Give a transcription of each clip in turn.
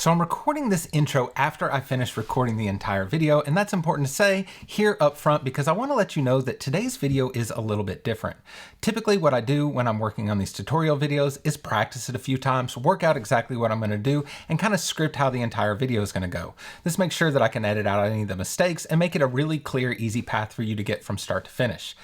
So I'm recording this intro after I finished recording the entire video, and that's important to say here up front because I want to let you know that today's video is a little bit different. Typically what I do when I'm working on these tutorial videos is practice it a few times, work out exactly what I'm going to do, and kind of script how the entire video is going to go. This makes sure that I can edit out any of the mistakes and make it a really clear, easy path for you to get from start to finish.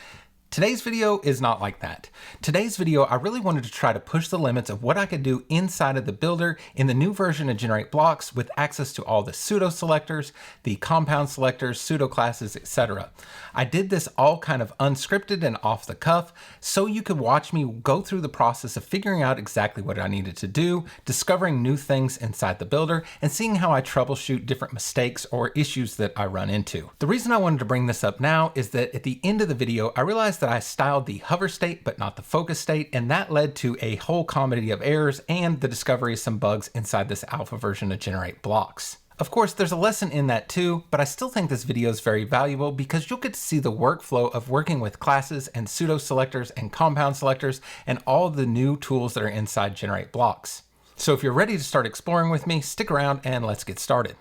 Today's video is not like that. Today's video, I really wanted to try to push the limits of what I could do inside of the builder in the new version of GenerateBlocks with access to all the pseudo selectors, the compound selectors, pseudo classes, etc. I did this all kind of unscripted and off the cuff so you could watch me go through the process of figuring out exactly what I needed to do, discovering new things inside the builder, and seeing how I troubleshoot different mistakes or issues that I run into. The reason I wanted to bring this up now is that at the end of the video, I realized that I styled the hover state but not the focus state, and that led to a whole comedy of errors and the discovery of some bugs inside this alpha version of GenerateBlocks. Of course, there's a lesson in that too, but I still think this video is very valuable because you'll get to see the workflow of working with classes and pseudo selectors and compound selectors and all the new tools that are inside GenerateBlocks. So if you're ready to start exploring with me, stick around and let's get started.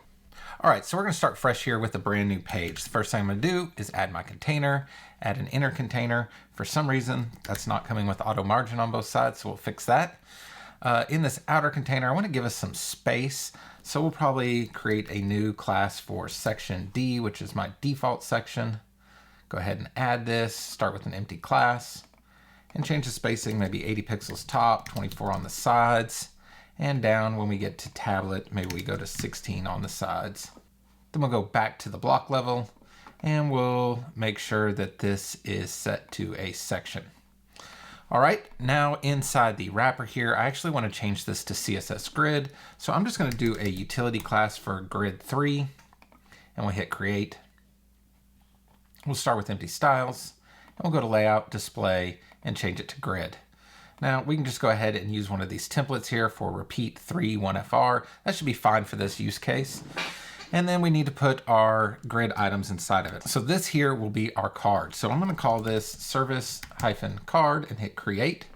All right, so we're gonna start fresh here with a brand new page. The first thing I'm gonna do is add my container, add an inner container. For some reason, that's not coming with auto margin on both sides, so we'll fix that. In this outer container, I wanna give us some space. So we'll probably create a new class for section D, which is my default section. Go ahead and add this, start with an empty class, and change the spacing, maybe 80 pixels top, 24 on the sides. And down when we get to tablet, maybe we go to 16 on the sides. Then we'll go back to the block level and we'll make sure that this is set to a section. All right, now inside the wrapper here, I actually want to change this to CSS grid. So I'm just going to do a utility class for grid 3 and we'll hit create. We'll start with empty styles and we'll go to layout, display, and change it to grid. Now we can just go ahead and use one of these templates here for repeat 3 1FR. That should be fine for this use case. And then we need to put our grid items inside of it. So this here will be our card. So I'm going to call this service-card and hit create.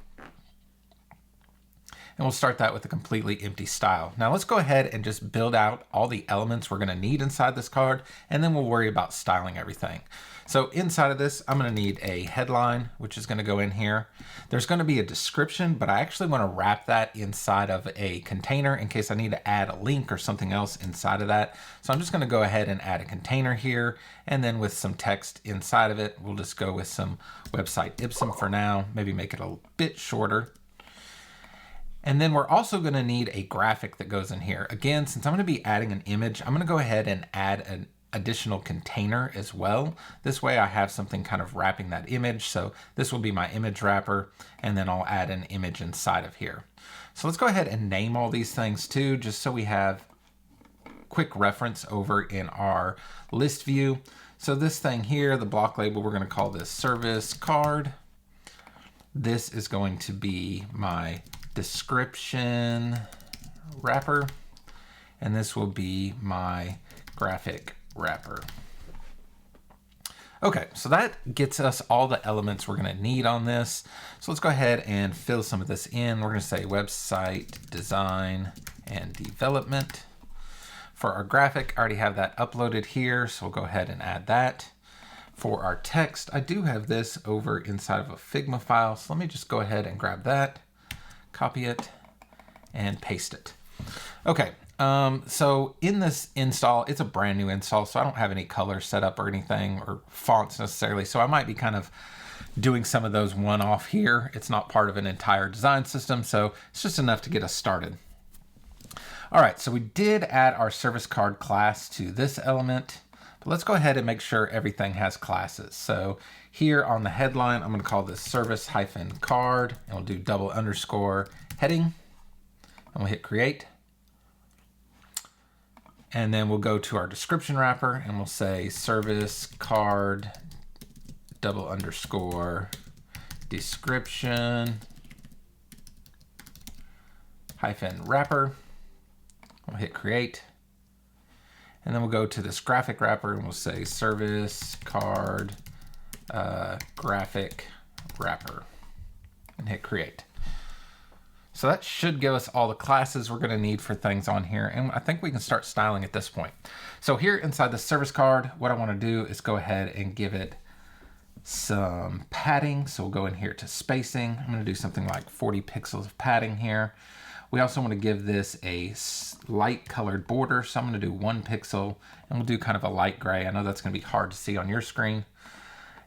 And we'll start that with a completely empty style. Now let's go ahead and just build out all the elements we're going to need inside this card, and then we'll worry about styling everything. So inside of this, I'm going to need a headline, which is going to go in here. There's going to be a description, but I actually want to wrap that inside of a container in case I need to add a link or something else inside of that. So I'm just going to go ahead and add a container here, and then with some text inside of it, we'll just go with some website Ipsum for now, maybe make it a bit shorter. And then we're also going to need a graphic that goes in here. Again, since I'm going to be adding an image, I'm going to go ahead and add an additional container as well. This way I have something kind of wrapping that image. So this will be my image wrapper, and then I'll add an image inside of here. So let's go ahead and name all these things too, just so we have quick reference over in our list view. So this thing here, the block label, we're going to call this service card. This is going to be my description wrapper, and this will be my graphic wrapper. Okay, so that gets us all the elements we're going to need on this. So let's go ahead and fill some of this in. We're going to say website design and development. For our graphic, I already have that uploaded here, so we'll go ahead and add that. For our text, I do have this over inside of a Figma file, so let me just go ahead and grab that, copy it, and paste it. Okay, so in this install, it's a brand new install, so I don't have any color set up or anything, or fonts necessarily, so I might be kind of doing some of those one-off here. It's not part of an entire design system, so it's just enough to get us started. All right, so we did add our service card class to this element. But let's go ahead and make sure everything has classes. So here on the headline, I'm going to call this service-card, and we'll do __ heading, and we'll hit create. And then we'll go to our description wrapper, and we'll say service card __ description -wrapper. We'll hit create. And then we'll go to this graphic wrapper and we'll say service card graphic wrapper and hit create. So that should give us all the classes we're going to need for things on here. And I think we can start styling at this point. So here inside the service card, what I want to do is go ahead and give it some padding. So we'll go in here to spacing. I'm going to do something like 40 pixels of padding here. We also want to give this a light colored border. So I'm going to do 1 pixel and we'll do kind of a light gray. I know that's going to be hard to see on your screen.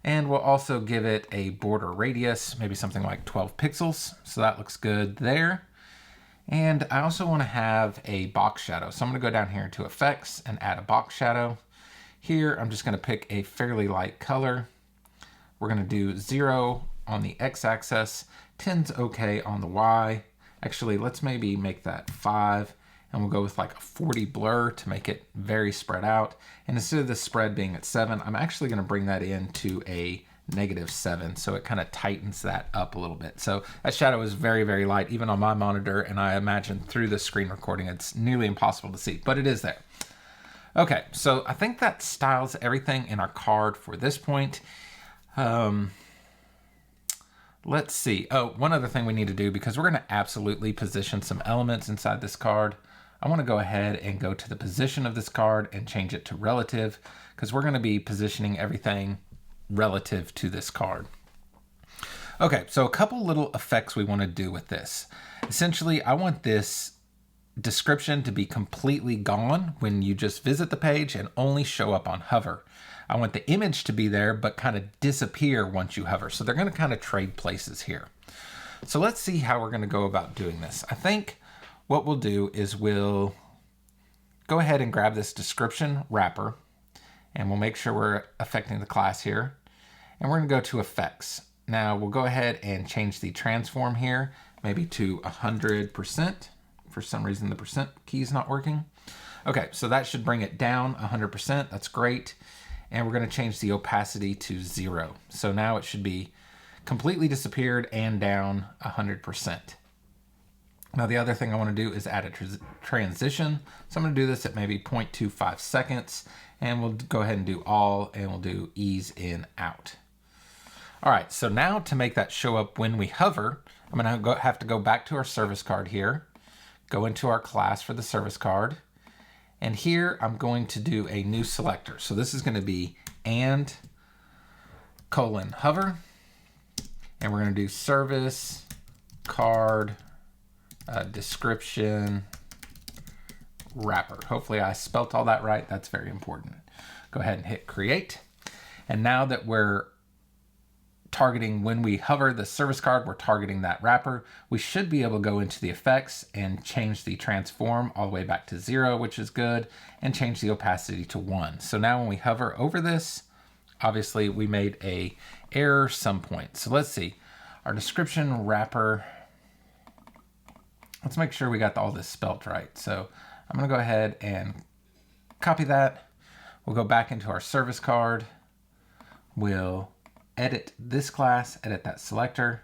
And we'll also give it a border radius, maybe something like 12 pixels. So that looks good there. And I also want to have a box shadow. So I'm going to go down here to effects and add a box shadow. Here, I'm just going to pick a fairly light color. We're going to do 0 on the x-axis, 10's okay on the y. Actually, let's maybe make that 5. And we'll go with like a 40 blur to make it very spread out. And instead of the spread being at 7, I'm actually going to bring that into a -7. So it kind of tightens that up a little bit. So that shadow is very, very light, even on my monitor. And I imagine through the screen recording, it's nearly impossible to see, but it is there. Okay, so I think that styles everything in our card for this point. Let's see. Oh, one other thing we need to do, because we're going to absolutely position some elements inside this card. I want to go ahead and go to the position of this card and change it to relative, because we're going to be positioning everything relative to this card. Okay, so a couple little effects we want to do with this. Essentially, I want this description to be completely gone when you just visit the page and only show up on hover. I want the image to be there, but kind of disappear once you hover. So they're going to kind of trade places here. So let's see how we're going to go about doing this. I think what we'll do is we'll go ahead and grab this description wrapper, and we'll make sure we're affecting the class here. And we're going to go to effects. Now we'll go ahead and change the transform here, maybe to 100%. For some reason, the percent key is not working. Okay, so that should bring it down 100%. That's great. And we're going to change the opacity to 0. So now it should be completely disappeared and down 100%. Now the other thing I want to do is add a transition. So I'm going to do this at maybe 0.25 seconds, and we'll go ahead and do all, and we'll do ease in out. All right, so now to make that show up when we hover, I'm going to have to go back to our service card here, go into our class for the service card, and here I'm going to do a new selector. So this is going to be and :hover, and we're going to do service card description wrapper. Hopefully I spelt all that right. That's very important. Go ahead and hit create. And now that we're targeting when we hover the service card, we're targeting that wrapper. We should be able to go into the effects and change the transform all the way back to 0, which is good, and change the opacity to 1. So now when we hover over this, obviously we made a error some point. So let's see, our description wrapper, let's make sure we got all this spelt right. So I'm going to go ahead and copy that. We'll go back into our service card. We'll edit this class, edit that selector,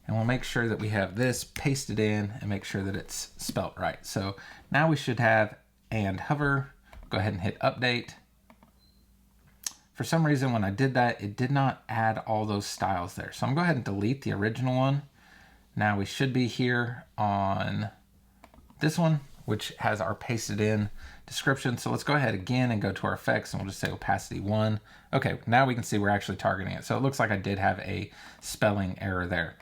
and we'll make sure that we have this pasted in and make sure that it's spelt right. So now we should have and hover. Go ahead and hit update. For some reason, when I did that, it did not add all those styles there. So I'm going to go ahead and delete the original one. Now we should be here on this one, which has our pasted in description. So let's go ahead again and go to our effects, and we'll just say opacity 1. Okay, now we can see we're actually targeting it. So it looks like I did have a spelling error there.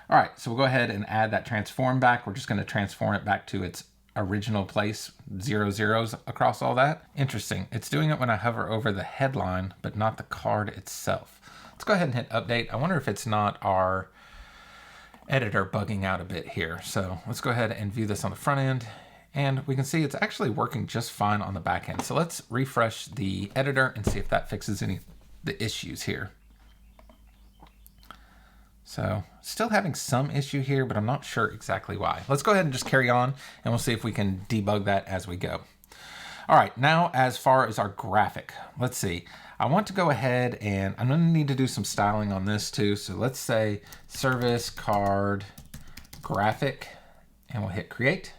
All right, so we'll go ahead and add that transform back. We're just going to transform it back to its original place, 0 zeros across all that. Interesting. It's doing it when I hover over the headline, but not the card itself. Let's go ahead and hit update. I wonder if it's not our editor bugging out a bit here. So let's go ahead and view this on the front end. And we can see it's actually working just fine on the back end. So let's refresh the editor and see if that fixes any of the issues here. So still having some issue here, but I'm not sure exactly why. Let's go ahead and just carry on, and we'll see if we can debug that as we go. All right, now as far as our graphic, let's see. I want to go ahead and I'm gonna need to do some styling on this too. So let's say service card graphic, and we'll hit create.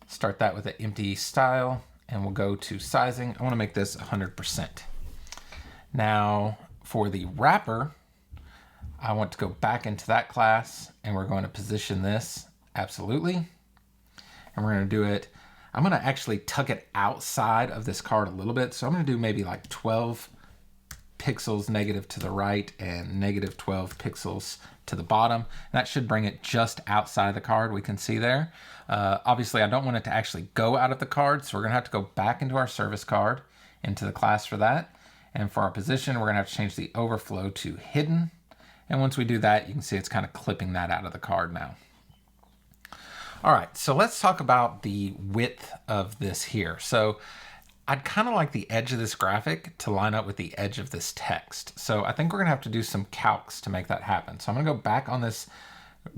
Start that with an empty style, and we'll go to sizing. I want to make this 100%. Now for the wrapper, I want to go back into that class, and we're going to position this absolutely. And we're going to do it, I'm going to actually tuck it outside of this card a little bit. So I'm going to do maybe like 12 pixels negative to the right and negative 12 pixels to the bottom. That should bring it just outside of the card. We can see there. Obviously, I don't want it to actually go out of the card, so we're going to have to go back into our service card, into the class for that. And for our position, we're going to have to change the overflow to hidden. And once we do that, you can see it's kind of clipping that out of the card now. All right, so let's talk about the width of this here. So I'd kind of like the edge of this graphic to line up with the edge of this text. So I think we're gonna have to do some calcs to make that happen. So I'm gonna go back on this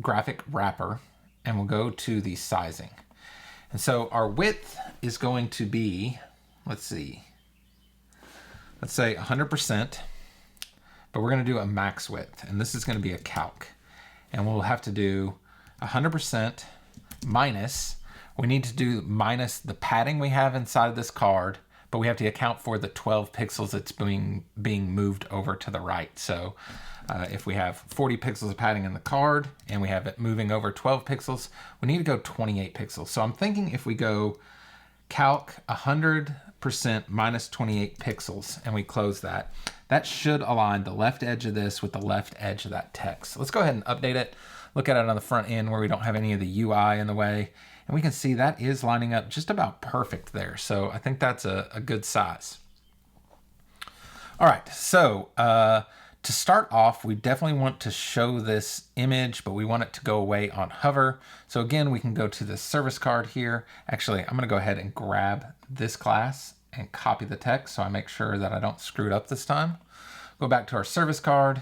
graphic wrapper and we'll go to the sizing. And so our width is going to be, let's say 100%, but we're gonna do a max width, and this is gonna be a calc. And we'll have to do 100% minus, we need to do minus the padding we have inside of this card, but we have to account for the 12 pixels that's being moved over to the right. So if we have 40 pixels of padding in the card and we have it moving over 12 pixels, we need to go 28 pixels. So I'm thinking if we go calc 100% minus 28 pixels and we close that, that should align the left edge of this with the left edge of that text. So let's go ahead and update it. Look at it on the front end where we don't have any of the UI in the way. And we can see that is lining up just about perfect there. So I think that's a good size. All right, so to start off, we definitely want to show this image, but we want it to go away on hover. So again, we can go to the service card here. Actually, I'm gonna go ahead and grab this class and copy the text so I make sure that I don't screw it up this time. Go back to our service card.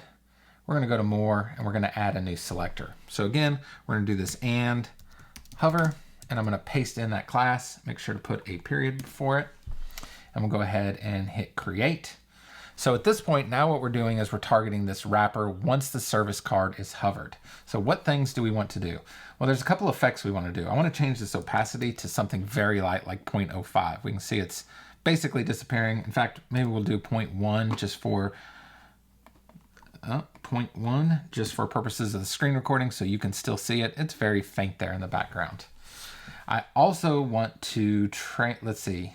We're gonna go to more and we're gonna add a new selector. So again, we're gonna do this and hover, and I'm gonna paste in that class, make sure to put a period before it, and we'll go ahead and hit create. So at this point, now what we're doing is we're targeting this wrapper once the service card is hovered. So what things do we want to do? Well, there's a couple effects we wanna do. I wanna change this opacity to something very light, like 0.05. We can see it's basically disappearing. In fact, maybe we'll do 0.1 just for 0.1 just for purposes of the screen recording so you can still see it. It's very faint there in the background. I also want to, let's see.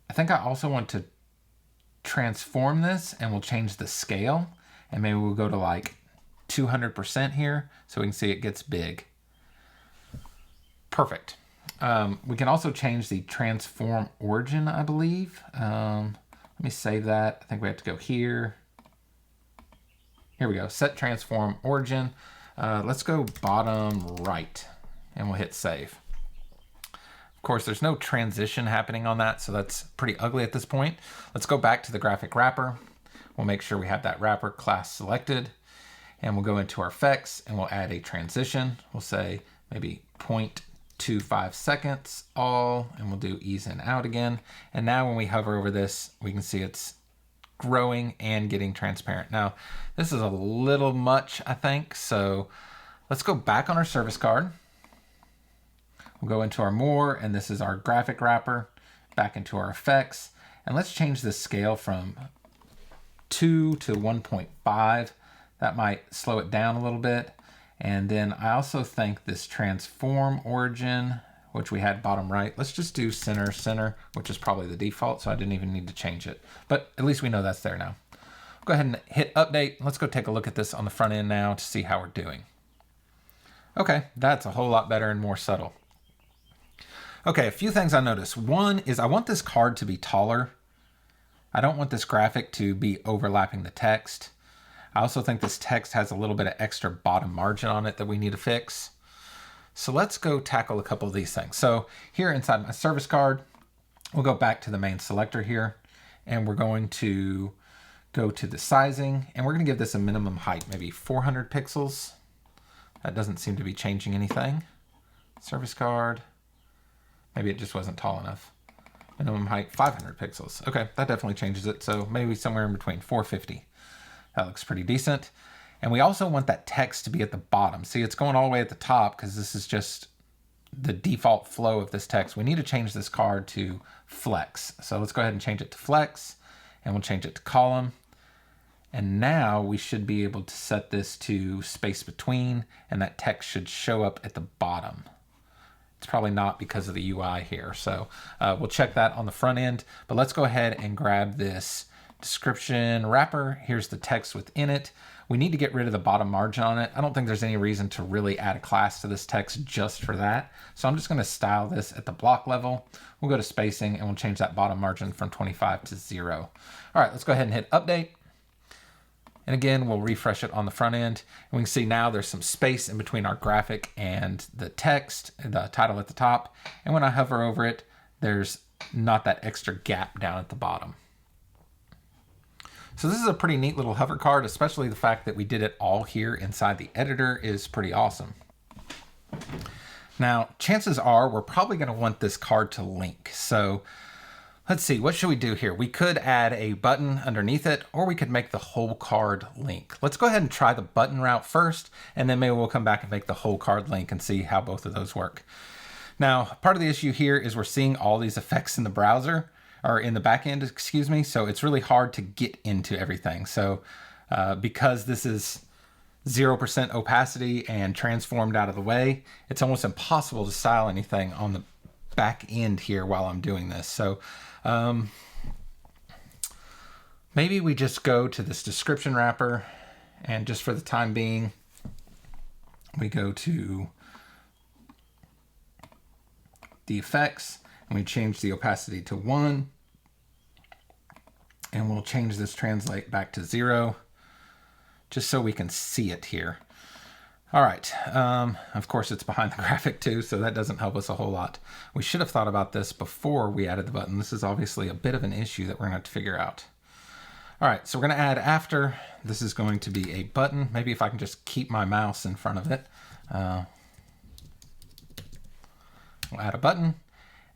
I think I also want to transform this, and we'll change the scale, and maybe we'll go to like 200% here so we can see it gets big. Perfect. We can also change the transform origin, I believe. Let me save that. I think we have to go here. Here we go, set transform origin. Let's go bottom right, and we'll hit save. Of course, there's no transition happening on that, so that's pretty ugly at this point. Let's go back to the graphic wrapper. We'll make sure we have that wrapper class selected, and we'll go into our effects, and we'll add a transition. We'll say maybe 0.25 seconds all, and we'll do ease in out again. And now when we hover over this, we can see it's growing and getting transparent. Now, this is a little much, I think, so let's go back on our service card. We'll go into our more, and this is our graphic wrapper, back into our effects, and let's change the scale from 2 to 1.5. That might slow it down a little bit. And then I also think this transform origin, which we had bottom right, let's just do center, which is probably the default, so I didn't even need to change it. But at least we know that's there now. Go ahead and hit update. Let's go take a look at this on the front end now to see how we're doing. Okay, that's a whole lot better and more subtle. Okay, a few things I noticed. One is I want this card to be taller. I don't want this graphic to be overlapping the text. I also think this text has a little bit of extra bottom margin on it that we need to fix. So let's go tackle a couple of these things. So here inside my service card, we'll go back to the main selector here, and we're going to go to the sizing, and we're gonna give this a minimum height, maybe 400 pixels. That doesn't seem to be changing anything. Service card, maybe it just wasn't tall enough. Minimum height, 500 pixels. Okay, that definitely changes it. So maybe somewhere in between 450. That looks pretty decent. And we also want that text to be at the bottom. See, it's going all the way at the top because this is just the default flow of this text. We need to change this card to flex. So let's go ahead and change it to flex, and we'll change it to column. And now we should be able to set this to space between, and that text should show up at the bottom. It's probably not because of the UI here. So we'll check that on the front end, but let's go ahead and grab this description wrapper. Here's the text within it. We need to get rid of the bottom margin on it. I don't think there's any reason to really add a class to this text just for that. So I'm just going to style this at the block level. We'll go to spacing and we'll change that bottom margin from 25 to 0. All right, let's go ahead and hit update. And again, we'll refresh it on the front end. And we can see now there's some space in between our graphic and the text, the title at the top. And when I hover over it, there's not that extra gap down at the bottom. So this is a pretty neat little hover card, especially the fact that we did it all here inside the editor is pretty awesome. Now, chances are we're probably going to want this card to link. So let's see, what should we do here? We could add a button underneath it, or we could make the whole card link. Let's go ahead and try the button route first, and then maybe we'll come back and make the whole card link and see how both of those work. Now, part of the issue here is we're seeing all these effects in the browser, or in the back end, excuse me, so it's really hard to get into everything. So because this is 0% opacity and transformed out of the way, it's almost impossible to style anything on the back end here while I'm doing this. So maybe we just go to this description wrapper, and just for the time being, we go to the effects and we change the opacity to 1, and we'll change this translate back to 0 just so we can see it here. All right, of course it's behind the graphic too, so that doesn't help us a whole lot. We should have thought about this before we added the button. This is obviously a bit of an issue that we're gonna have to figure out. All right, so we're gonna add after. This is going to be a button. Maybe if I can just keep my mouse in front of it. We'll add a button,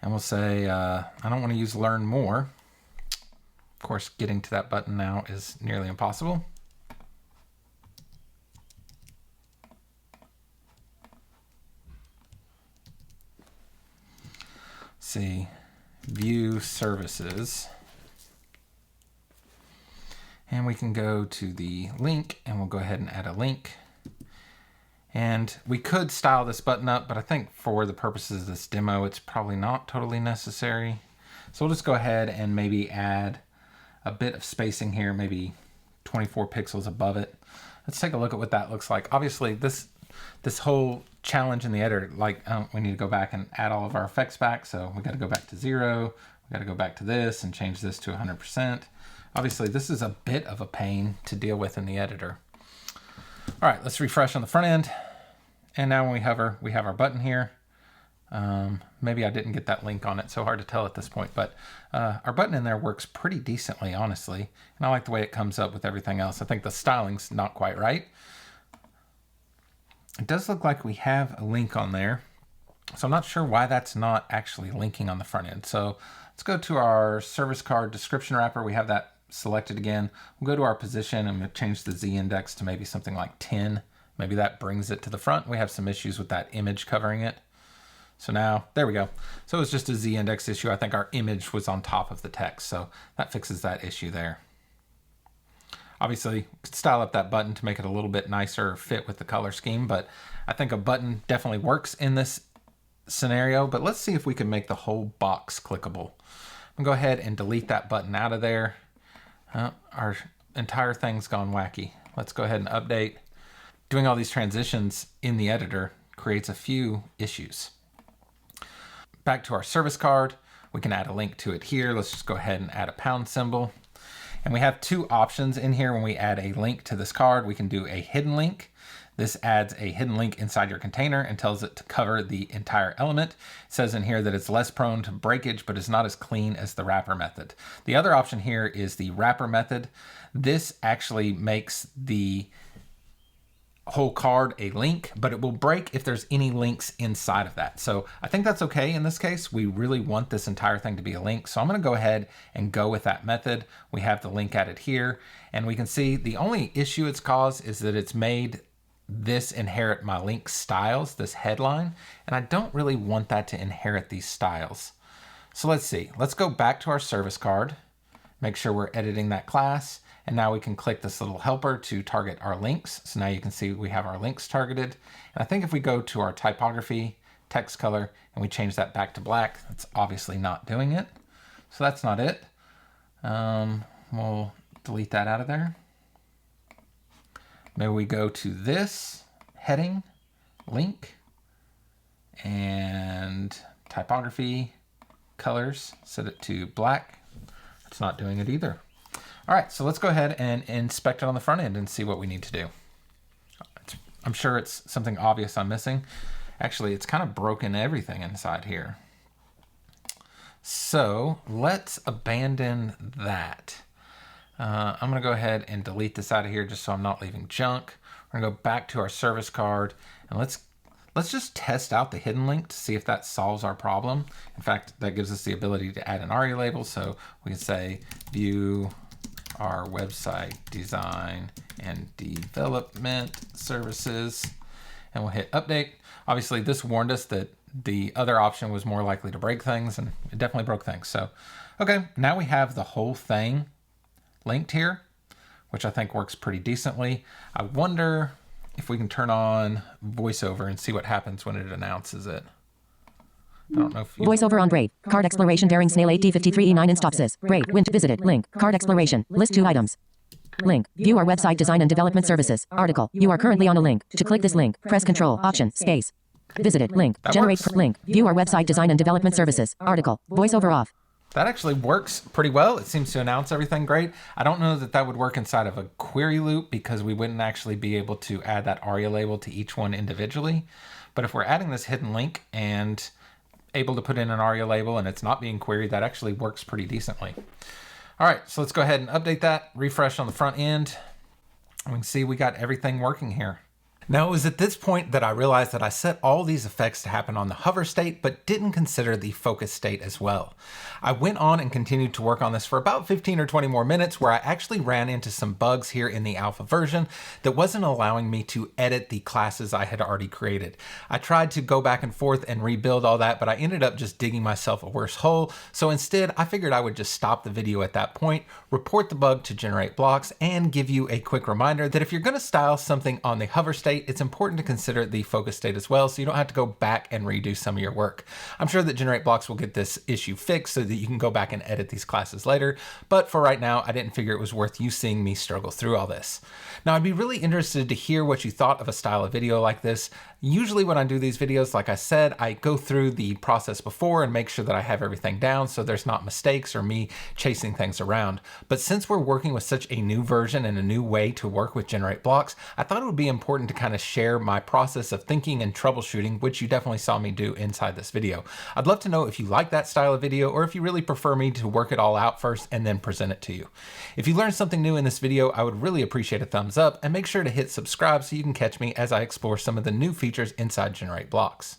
and we'll say, I don't wanna use learn more. Of course, getting to that button now is nearly impossible. See, view services, and we can go to the link, and we'll go ahead and add a link. And we could style this button up, but I think for the purposes of this demo, it's probably not totally necessary. So we'll just go ahead and maybe add a bit of spacing here, maybe 24 pixels above it. Let's take a look at what that looks like. Obviously, this whole challenge in the editor, like we need to go back and add all of our effects back. So we got to go back to 0. We got to go back to this and change this to 100%. Obviously, this is a bit of a pain to deal with in the editor. All right, let's refresh on the front end. And now when we hover, we have our button here. Maybe I didn't get that link on it, so hard to tell at this point, but our button in there works pretty decently, honestly. And I like the way it comes up with everything else. I think the styling's not quite right. It does look like we have a link on there. So I'm not sure why that's not actually linking on the front end. So let's go to our service card description wrapper. We have that selected again. We'll go to our position and we'll change the Z index to maybe something like 10. Maybe that brings it to the front. We have some issues with that image covering it. So now, there we go. So it was just a Z index issue. I think our image was on top of the text. So that fixes that issue there. Obviously, we could style up that button to make it a little bit nicer fit with the color scheme, but I think a button definitely works in this scenario. But let's see if we can make the whole box clickable. I'm gonna go ahead and delete that button out of there. Our entire thing's gone wacky. Let's go ahead and update. Doing all these transitions in the editor creates a few issues. Back to our service card, we can add a link to it here. Let's just go ahead and add a pound symbol. And we have two options in here when we add a link to this card. We can do a hidden link. This adds a hidden link inside your container and tells it to cover the entire element. It says in here that it's less prone to breakage, but is not as clean as the wrapper method. The other option here is the wrapper method. This actually makes the whole card a link, but it will break if there's any links inside of that. So I think that's okay in this case. We really want this entire thing to be a link. So I'm gonna go ahead and go with that method. We have the link added here, and we can see the only issue it's caused is that it's made this inherit my link styles, this headline, and I don't really want that to inherit these styles. So let's see, let's go back to our service card, make sure we're editing that class, And now we can click this little helper to target our links. So now you can see we have our links targeted. And I think if we go to our typography, text color, and we change that back to black, that's obviously not doing it. So that's not it. We'll delete that out of there. Maybe we go to this heading, link, and typography, colors, set it to black. It's not doing it either. All right, so let's go ahead and inspect it on the front end and see what we need to do. I'm sure it's something obvious I'm missing. Actually, it's kind of broken everything inside here. So let's abandon that. I'm gonna go ahead and delete this out of here just so I'm not leaving junk. We're gonna go back to our service card and let's just test out the hidden link to see if that solves our problem. In fact, that gives us the ability to add an ARIA label. So we can say view our website design and development services, and we'll hit update. Obviously this warned us that the other option was more likely to break things, and it definitely broke things. So, okay, now we have the whole thing linked here, which I think works pretty decently. I wonder if we can turn on voiceover and see what happens when it announces it. I don't know if you... Voiceover on Brave. Card exploration daring snail 8D53E9 instances. Brave. Wint visited. Link. Card exploration. List 2 items. Link. View our website design and development services. Article. You are currently on a link. To click this link, press Control, Option, Space. Visited. Link. Link. View our website design and development services. Article. Voiceover off. That actually works pretty well. It seems to announce everything great. I don't know that that would work inside of a query loop because we wouldn't actually be able to add that ARIA label to each one individually. But if we're adding this hidden link and able to put in an ARIA label and it's not being queried, that actually works pretty decently. All right, so let's go ahead and update that, refresh on the front end. And we can see we got everything working here. Now, it was at this point that I realized that I set all these effects to happen on the hover state, but didn't consider the focus state as well. I went on and continued to work on this for about 15 or 20 more minutes, where I actually ran into some bugs here in the alpha version that wasn't allowing me to edit the classes I had already created. I tried to go back and forth and rebuild all that, but I ended up just digging myself a worse hole. So instead, I figured I would just stop the video at that point, report the bug to GenerateBlocks, and give you a quick reminder that if you're going to style something on the hover state, it's important to consider the focus state as well, so you don't have to go back and redo some of your work. I'm sure that GenerateBlocks will get this issue fixed so that you can go back and edit these classes later, but for right now, I didn't figure it was worth you seeing me struggle through all this. Now, I'd be really interested to hear what you thought of a style of video like this. Usually when I do these videos, like I said, I go through the process before and make sure that I have everything down so there's not mistakes or me chasing things around. But since we're working with such a new version and a new way to work with GenerateBlocks, I thought it would be important to kind of share my process of thinking and troubleshooting, which you definitely saw me do inside this video. I'd love to know if you like that style of video or if you really prefer me to work it all out first and then present it to you. If you learned something new in this video, I would really appreciate a thumbs up, and make sure to hit subscribe so you can catch me as I explore some of the new features inside GenerateBlocks.